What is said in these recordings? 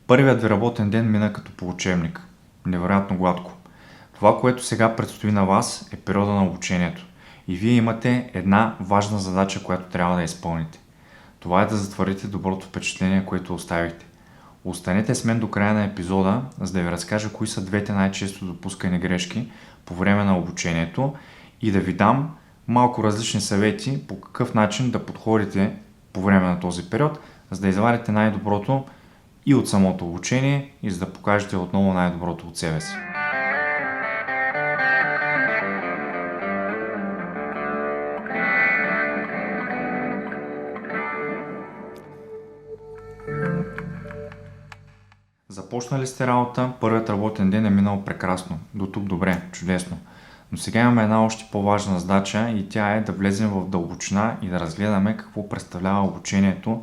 Първият ви работен ден мина като по учебник. Невероятно гладко. Това, което сега предстои на вас, е периода на обучението. И вие имате една важна задача, която трябва да изпълните. Това е да затворите доброто впечатление, което оставихте. Останете с мен до края на епизода, за да ви разкажа кои са двете най-често допускани грешки по време на обучението и да ви дам малко различни съвети по какъв начин да подходите по време на този период, за да извадите най-доброто и от самото обучение и за да покажете отново най-доброто от себе си. Започнали сте работа, първият работен ден е минал прекрасно. До тук добре, чудесно. Но сега имаме една още по-важна задача и тя е да влезем в дълбочина и да разгледаме какво представлява обучението,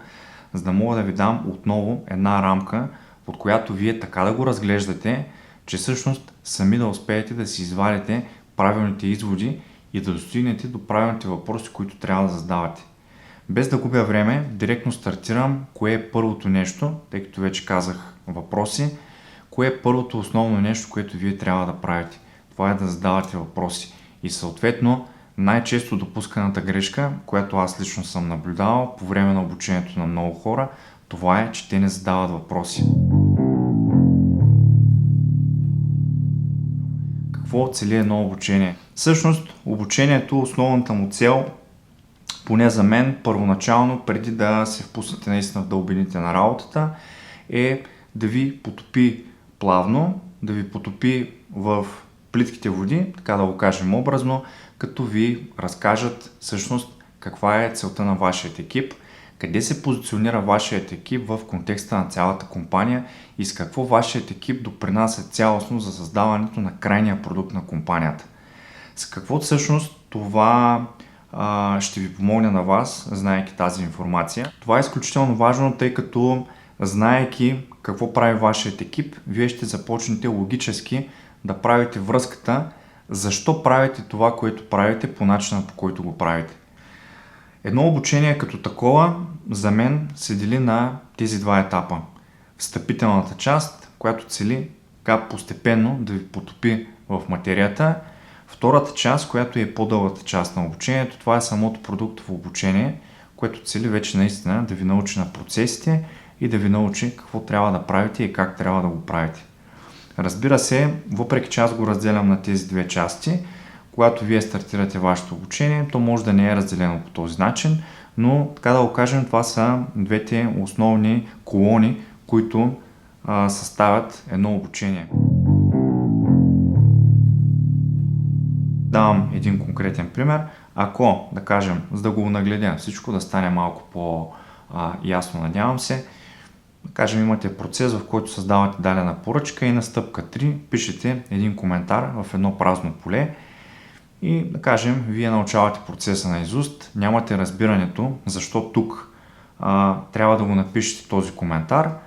за да мога да ви дам отново една рамка, под която вие така да го разглеждате, че всъщност сами да успеете да си извадите правилните изводи и да достигнете до правилните въпроси, които трябва да задавате. Без да губя време, директно стартирам кое е първото нещо, тъй като вече казах въпроси, кое е първото основно нещо, което вие трябва да правите. Това е да задавате въпроси. И съответно, най-често допусканата грешка, която аз лично съм наблюдавал по време на обучението на много хора, това е, че те не задават въпроси. Какво цели едно обучение? Всъщност, обучението, основната му цел, поне за мен, първоначално, преди да се впуснете наистина в дълбините на работата, е да ви потопи плавно, да ви потопи в плитките води, така да го кажем образно, като ви разкажат всъщност каква е целта на вашият екип, къде се позиционира вашият екип в контекста на цялата компания и с какво вашият екип допринася цялостно за създаването на крайния продукт на компанията. С какво всъщност това ще ви помогне на вас, знаейки тази информация. Това е изключително важно, тъй като знаейки какво прави вашият екип, вие ще започнете логически да правите връзката, защо правите това, което правите по начина, по който го правите. Едно обучение като такова за мен се дели на тези два етапа. Встъпителната част, която цели така постепенно да ви потопи в материята. Втората част, която е по-дългата част на обучението, това е самото продуктово обучение, което цели вече наистина да ви научи на процесите и да ви научи какво трябва да правите и как трябва да го правите. Разбира се, въпреки че аз го разделям на тези две части, когато вие стартирате вашето обучение, то може да не е разделено по този начин, но така да го кажем, това са двете основни колони, които съставят едно обучение. Давам един конкретен пример. Ако, да кажем, за да го нагледя всичко да стане малко по-ясно, надявам се, да кажем, имате процес, в който създавате дадена поръчка и на стъпка 3 пишете един коментар в едно празно поле и, да кажем, вие научавате процеса наизуст, нямате разбирането защо тук трябва да го напишете този коментар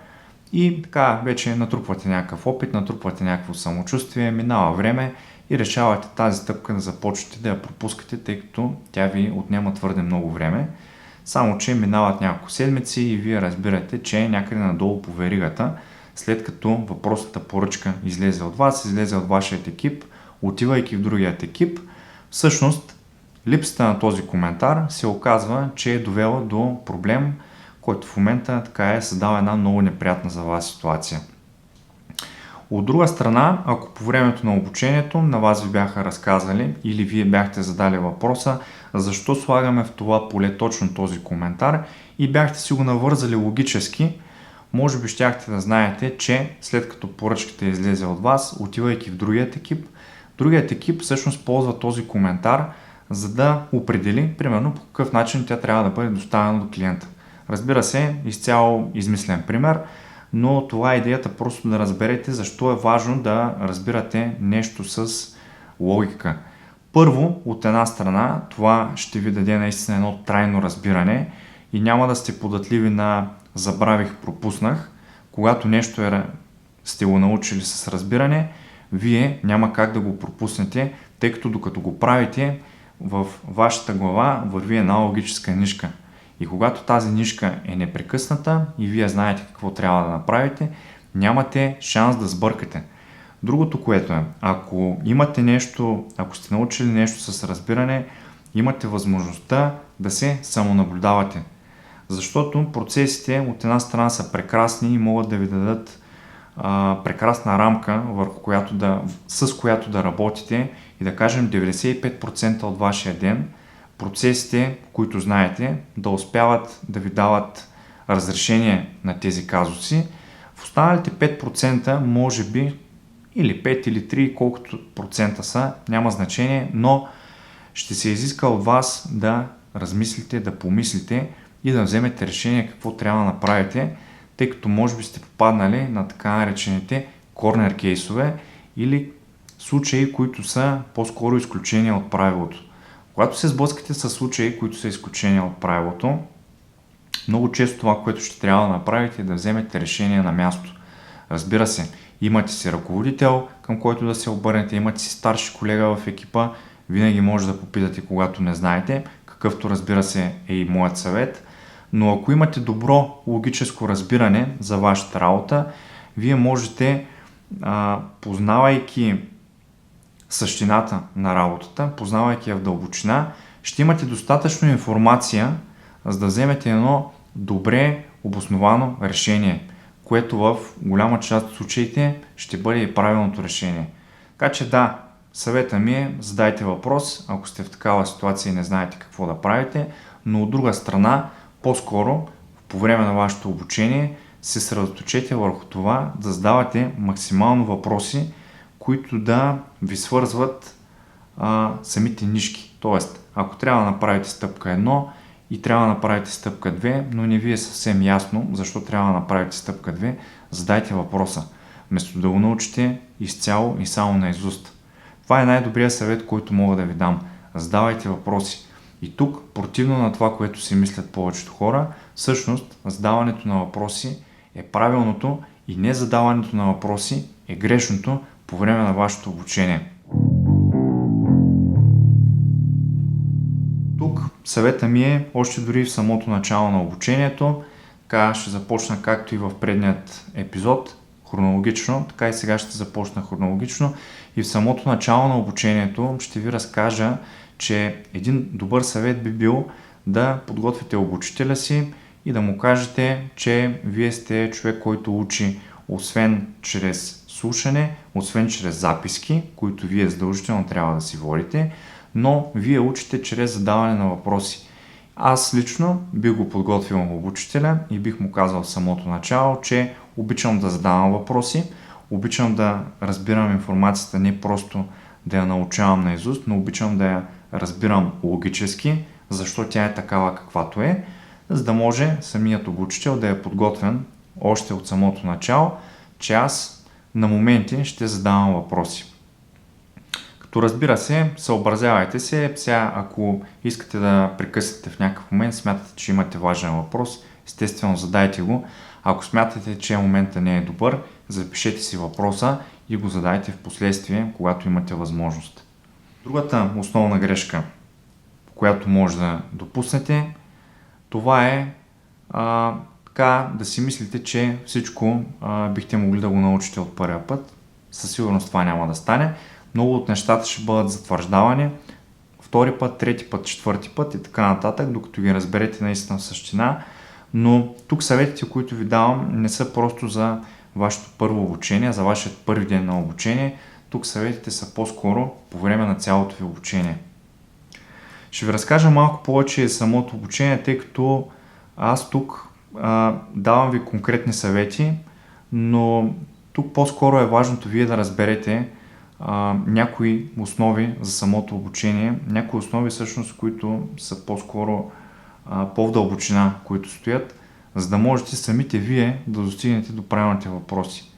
и така вече натрупвате някакъв опит, натрупвате някакво самочувствие, минава време и решавате тази стъпка да започнете да я пропускате, тъй като тя ви отнема твърде много време. Само че минават няколко седмици и вие разбирате, че някъде надолу по веригата, след като въпросната поръчка излезе от вас, излезе от вашият екип, отивайки в другият екип, всъщност липсата на този коментар се оказва, че е довела до проблем, който в момента така е създава една много неприятна за вас ситуация. От друга страна, ако по времето на обучението на вас ви бяха разказали или вие бяхте задали въпроса защо слагаме в това поле точно този коментар и бяхте си го навързали логически, може би щяхте да знаете, че след като поръчката излезе от вас, отивайки в другият екип всъщност ползва този коментар, за да определи, примерно, по какъв начин тя трябва да бъде доставена до клиента. Разбира се, изцяло измислен пример, но това е идеята просто да разберете защо е важно да разбирате нещо с логика. Първо, от една страна, това ще ви даде наистина едно трайно разбиране и няма да сте податливи на забравих, пропуснах. Когато нещо сте го научили с разбиране, вие няма как да го пропуснете, тъй като докато го правите, в вашата глава върви една логическа нишка. И когато тази нишка е непрекъсната и вие знаете какво трябва да направите, нямате шанс да сбъркате. Другото, което е, ако имате нещо, ако сте научили нещо с разбиране, имате възможността да се самонаблюдавате. Защото процесите от една страна са прекрасни и могат да ви дадат прекрасна рамка, с която да работите и да кажем 95% от вашия ден, процесите, които знаете, да успяват да ви дават разрешение на тези казуси. В останалите 5% може би или 5 или 3, колкото процента са, няма значение, но ще се изиска от вас да размислите, да помислите и да вземете решение какво трябва да направите, тъй като може би сте попаднали на така наречените корнер кейсове или случаи, които са по-скоро изключения от правилото. Когато се сблъскате с случаи, които са изключения от правилото, много често това, което ще трябва да направите, е да вземете решение на място. Разбира се, имате си ръководител, към който да се обърнете, имате си старши колега в екипа, винаги може да попитате, когато не знаете, какъвто разбира се е и моят съвет. Но ако имате добро логическо разбиране за вашата работа, вие можете, познавайки същината на работата, познавайки я в дълбочина, ще имате достатъчно информация, за да вземете едно добре обосновано решение, което в голяма част от случаите ще бъде и правилното решение. Така че да, съвета ми е, задайте въпрос, ако сте в такава ситуация и не знаете какво да правите, но от друга страна, по-скоро по време на вашето обучение се съсредоточете върху това да задавате максимално въпроси, които да ви свързват самите нишки. Тоест, ако трябва да направите стъпка 1 и трябва да направите стъпка 2, но не ви е съвсем ясно защо трябва да направите стъпка 2, задайте въпроса, вместо да го научите изцяло и само наизуст. Това е най-добрият съвет, който мога да ви дам. Задавайте въпроси. И тук, противно на това, което си мислят повечето хора, всъщност задаването на въпроси е правилното и не задаването на въпроси е грешното по време на вашето обучение. Тук съвета ми е, още дори в самото начало на обучението, така ще започна както и в предният епизод, хронологично, така и сега ще започна хронологично и в самото начало на обучението ще ви разкажа, че един добър съвет би бил да подготвите обучителя си и да му кажете, че вие сте човек, който учи освен чрез слушане, освен чрез записки, които вие задължително трябва да си водите, но вие учите чрез задаване на въпроси. Аз лично бих го подготвил обучителя и бих му казал в самото начало, че обичам да задавам въпроси, обичам да разбирам информацията, не просто да я научавам наизуст, но обичам да я разбирам логически, защо тя е такава каквато е, за да може самият обучител да е подготвен още от самото начало, че аз на моменти ще задавам въпроси. Като разбира се, съобразявайте се, сега ако искате да прекъснете в някакъв момент, смятате, че имате важен въпрос, естествено задайте го. Ако смятате, че момента не е добър, запишете си въпроса и го задайте в последствие, когато имате възможност. Другата основна грешка, която може да допуснете, това е така да си мислите, че всичко бихте могли да го научите от първия път. Със сигурност това няма да стане. Много от нещата ще бъдат затвърждавани втори път, трети път, четвърти път и така нататък, докато ги разберете наистина в същина. Но тук съветите, които ви давам, не са просто за вашето първо обучение, за вашия първи ден на обучение. Тук съветите са по-скоро по време на цялото ви обучение. Ще ви разкажа малко повече за самото обучение, тъй като аз тук давам ви конкретни съвети, но тук по-скоро е важното вие да разберете някои основи за самото обучение, някои основи всъщност, които са по-скоро по-в дълбочина, които стоят, за да можете самите вие да достигнете до правилните въпроси.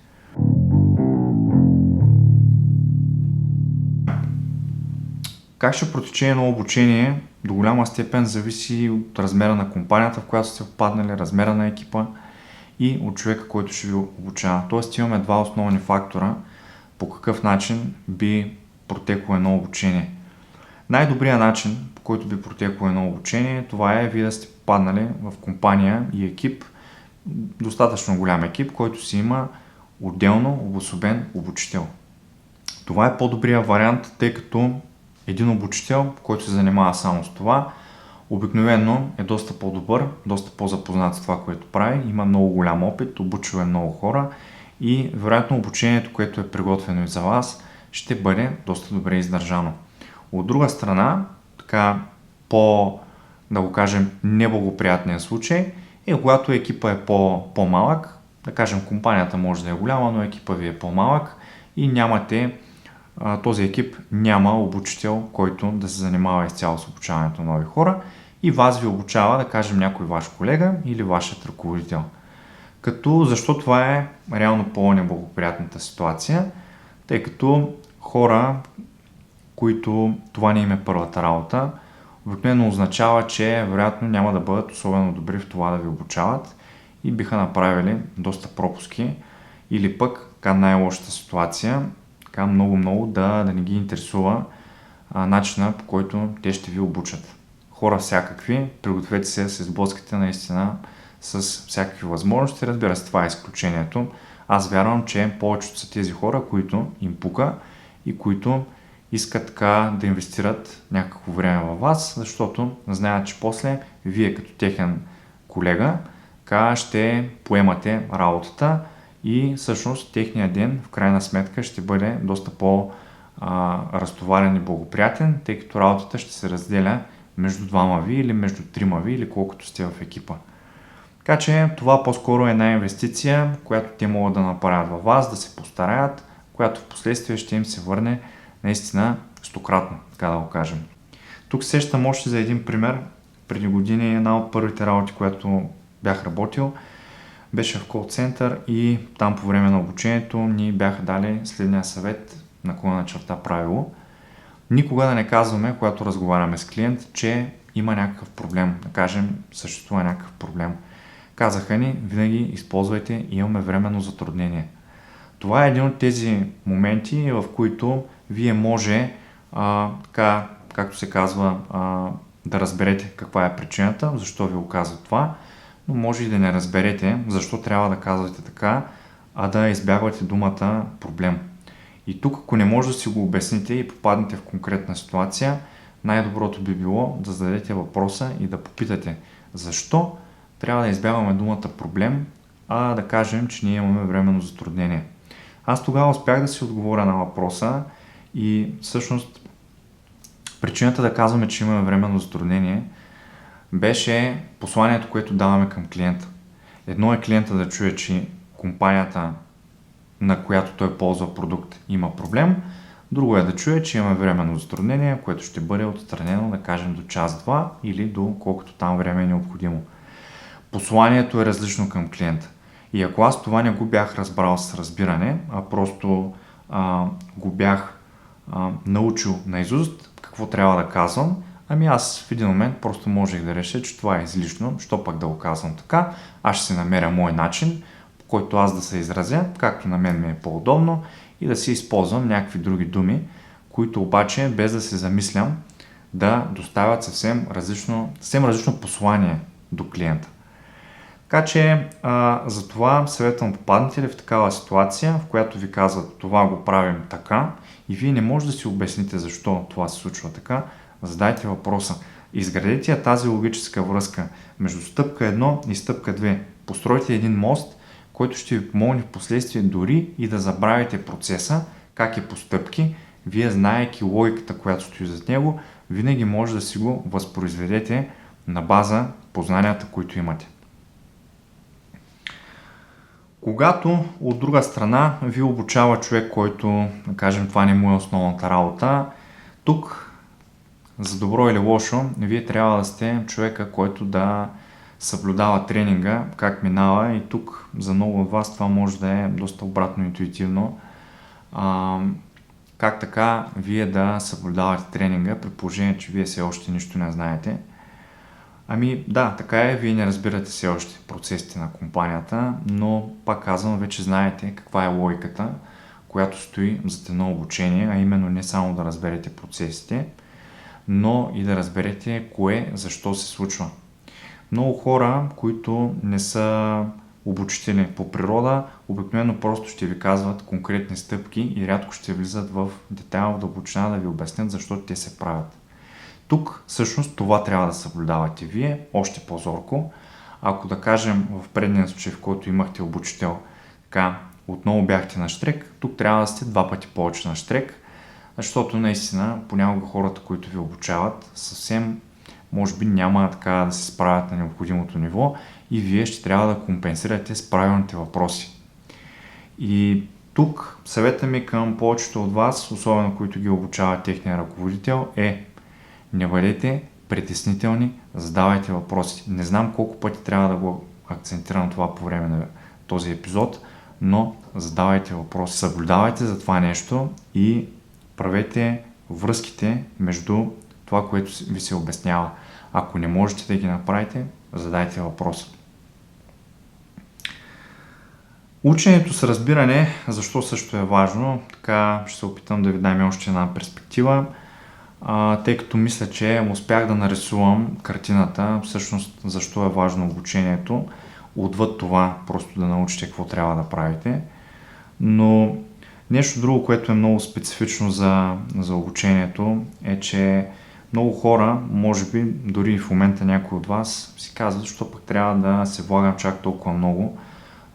Как ще протече едно обучение до голяма степен зависи от размера на компанията, в която сте впаднали, размера на екипа и от човека, който ще ви обучава. Тоест имаме два основни фактора по какъв начин би протекло едно обучение. Най-добрият начин, по който би протекло едно обучение, това е вие да сте попаднали в компания и екип, достатъчно голям екип, който си има отделно обособен обучител. Това е по-добрият вариант, тъй като един обучител, който се занимава само с това, обикновено е доста по-добър, доста по-запознат с това, което прави, има много голям опит, обучил е много хора и вероятно обучението, което е приготвено и за вас, ще бъде доста добре издържано. От друга страна, така да го кажем, неблагоприятният случай е когато екипа е по-малък, да кажем компанията може да е голяма, но екипа ви е по-малък и този екип няма обучител, който да се занимава изцяло с обучаването на нови хора и вас ви обучава, да кажем, някой ваш колега или вашият ръководител. Защо това е реално по-неблагоприятната ситуация? Тъй като хора, които това не им е първата работа, обикновено означава, че вероятно няма да бъдат особено добри в това да ви обучават и биха направили доста пропуски или пък най-лошата ситуация, много да не ги интересува начина, по който те ще ви обучат. Хора всякакви, пригответе се да се сблъскате наистина с всякакви възможности. Разбира се, това е изключението. Аз вярвам, че повечето са тези хора, които им пука и които искат да инвестират някакво време във вас, защото знаят, че после вие като техен колега ще поемате работата и всъщност техният ден в крайна сметка ще бъде доста по-разтоварен и благоприятен, тъй като работата ще се разделя между двама ви или между трима ви или колкото сте в екипа. Така че това по-скоро е една инвестиция, която те могат да направят във вас, да се постараят, която в последствие ще им се върне наистина стократно, така да го кажем. Тук сещам още за един пример. Преди години една от първите работи, която бях работил, беше в кол-център и там по време на обучението ни бяха дали следния съвет, правило. Никога да не казваме, когато разговаряме с клиент, че има някакъв проблем. Да кажем, съществува някакъв проблем. Казаха ни, винаги използвайте, имаме временно затруднение. Това е един от тези моменти, в които вие може, както се казва, да разберете каква е причината, защо ви оказва това, но може и да не разберете защо трябва да казвате така, а да избягвате думата проблем. И тук, ако не може да си го обясните и попаднете в конкретна ситуация, най-доброто би било да зададете въпроса и да попитате защо трябва да избягваме думата проблем, а да кажем, че ние имаме временно затруднение. Аз тогава успях да си отговоря на въпроса и всъщност причината да казваме, че имаме временно затруднение беше посланието, което даваме към клиента. Едно е клиента да чуе, че компанията, на която той ползва продукт, има проблем. Друго е да чуе, че имаме временно затруднение, което ще бъде отстранено, да кажем, до час-два или до колкото там време е необходимо. Посланието е различно към клиента. И ако аз това не го бях разбрал с разбиране, а просто го бях научил наизуст какво трябва да казвам, аз в един момент просто можех да реша, че това е излишно, що пък да го казвам така, аз ще си намеря мой начин, по който аз да се изразя, както на мен ми е по-удобно и да си използвам някакви други думи, които обаче без да се замислям да доставят съвсем различно послание до клиента. Така че за това съветвам, попаднете ли в такава ситуация, в която ви казват това го правим така и вие не можете да си обясните защо това се случва така, задайте въпроса. Изградете я тази логическа връзка между стъпка 1 и стъпка 2. Постройте един мост, който ще ви помогне в последствие дори и да забравите процеса, как е по стъпки. Вие, знаейки логиката, която стои зад него, винаги може да си го възпроизведете на база познанията, които имате. Когато от друга страна ви обучава човек, който, да кажем, това не му е основната работа, тук, за добро или лошо, вие трябва да сте човека, който да съблюдава тренинга, как минава, и тук за много от вас това може да е доста обратно интуитивно. Как така вие да съблюдавате тренинга, при положение, че вие все още нищо не знаете? Да, така е, вие не разбирате все още процесите на компанията, но пак казвам, вече знаете каква е логиката, която стои зад едно обучение, а именно не само да разберете процесите, но и да разберете кое, защо се случва. Много хора, които не са обучители по природа обикновено просто ще ви казват конкретни стъпки и рядко ще влизат в детайл, в дълбочина да ви обяснят защо те се правят. Тук всъщност това трябва да съблюдавате вие още по-зорко. Ако да кажем в предния случай, в който имахте обучител, така отново бяхте на щрек, тук трябва да сте 2 пъти повече на щрек, защото наистина понякога хората, които ви обучават, съвсем може би няма така да се справят на необходимото ниво и вие ще трябва да компенсирате с правилните въпроси. И тук съвета ми към повечето от вас, особено които ги обучава техния ръководител, е: не бъдете притеснителни, задавайте въпроси. Не знам колко пъти трябва да го акцентирам това по време на този епизод, но задавайте въпроси, съблюдавайте за това нещо и правете връзките между това, което ви се обяснява. Ако не можете да ги направите, задайте въпроси. Ученето с разбиране, защо също е важно, така ще се опитам да ви дам още една перспектива, тъй като мисля, че успях да нарисувам картината, всъщност защо е важно обучението, отвъд това просто да научите какво трябва да правите. Но нещо друго, което е много специфично за обучението, е, че много хора, може би дори в момента някой от вас, си казват, защо пък трябва да се влагам чак толкова много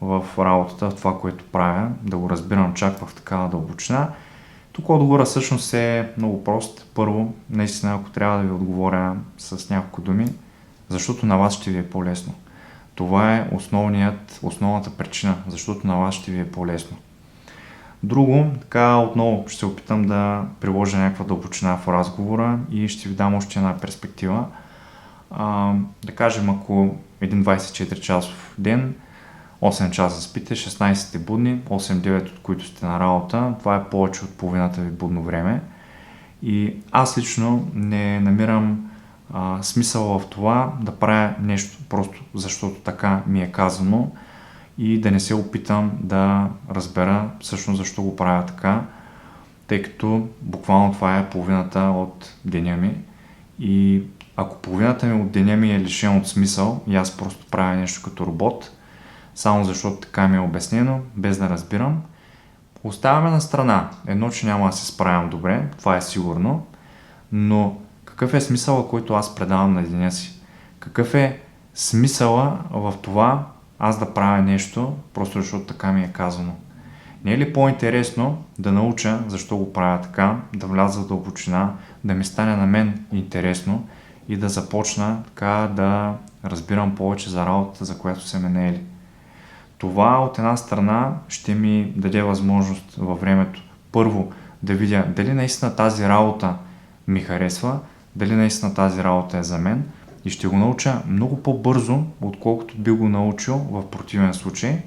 в работата, в това, което правя, да го разбирам чак в такава дълбочина. Тук отговорът всъщност е много прост. Първо, наистина, ако трябва да ви отговоря с няколко думи, защото на вас ще ви е по-лесно. Това е основната причина, защото на вас ще ви е по-лесно. Друго, така отново ще се опитам да приложа някаква дълбочина в разговора и ще ви дам още една перспектива. Да кажем, ако един 24-часов ден, 8 часа спите, 16 сте будни, 8-9 от които сте на работа, това е повече от половината ви будно време. И аз лично не намирам смисъл в това да правя нещо просто защото така ми е казано и да не се опитам да разбера всъщност защо го правя така, тъй като буквално това е половината от деня ми и ако половината ми от деня ми е лишен от смисъл и аз просто правя нещо като робот, само защото така ми е обяснено, без да разбирам, оставяме на страна. Едно, че няма да се справям добре, това е сигурно, но какъв е смисъла, който аз предавам на деня си? Какъв е смисъла в това аз да правя нещо, просто защото така ми е казано? Не е ли по-интересно да науча защо го правя така, да вляза в дълбочина, да ми стане на мен интересно и да започна така да разбирам повече за работата, за която са ме наели? Това от една страна ще ми даде възможност във времето първо да видя дали наистина тази работа ми харесва, дали наистина тази работа е за мен и ще го науча много по-бързо, отколкото би го научил в противен случай.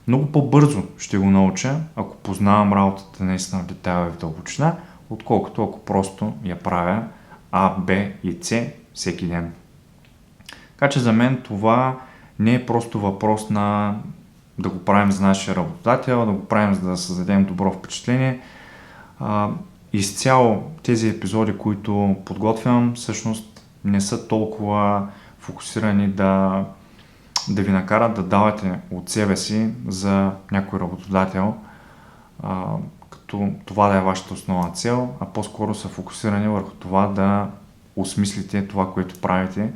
Много по-бързо ще го науча, ако познавам работата наистина в детайла и в дълбочина, отколкото ако просто я правя А, Б и С всеки ден. Така че за мен това не е просто въпрос на да го правим за нашия работодател, да го правим за да създадем добро впечатление. Изцяло тези епизоди, които подготвям, всъщност не са толкова фокусирани да ви накарат да давате от себе си за някой работодател, като това да е вашата основна цел, а по-скоро са фокусирани върху това да осмислите това, което правите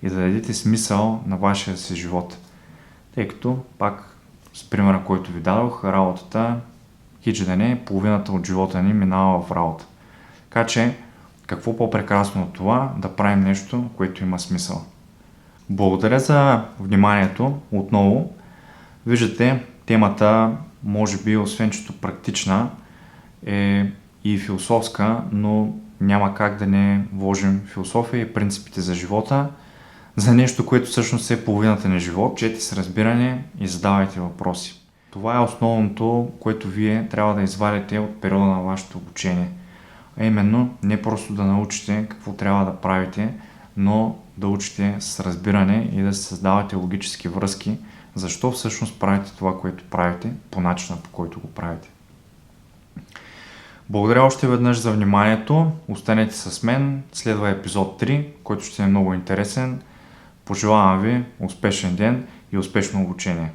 и да дадете смисъл на вашия си живот. Тъй като, пак с примера, който ви дадох, работата, хич да не е, половината от живота ни минава в работа. Така че, какво по-прекрасно от това да правим нещо, което има смисъл. Благодаря за вниманието отново. Виждате, темата, може би, освен чето практична, е и философска, но няма как да не вложим философия и принципите за живота, за нещо, което всъщност е половината на живот. Чете с разбиране и задавайте въпроси. Това е основното, което вие трябва да извадите от периода на вашето обучение. А именно, не просто да научите какво трябва да правите, но да учите с разбиране и да създавате логически връзки, защо всъщност правите това, което правите, по начина, по който го правите. Благодаря още веднъж за вниманието. Останете с мен. Следва епизод 3, който ще е много интересен. Пожелавам ви успешен ден и успешно обучение.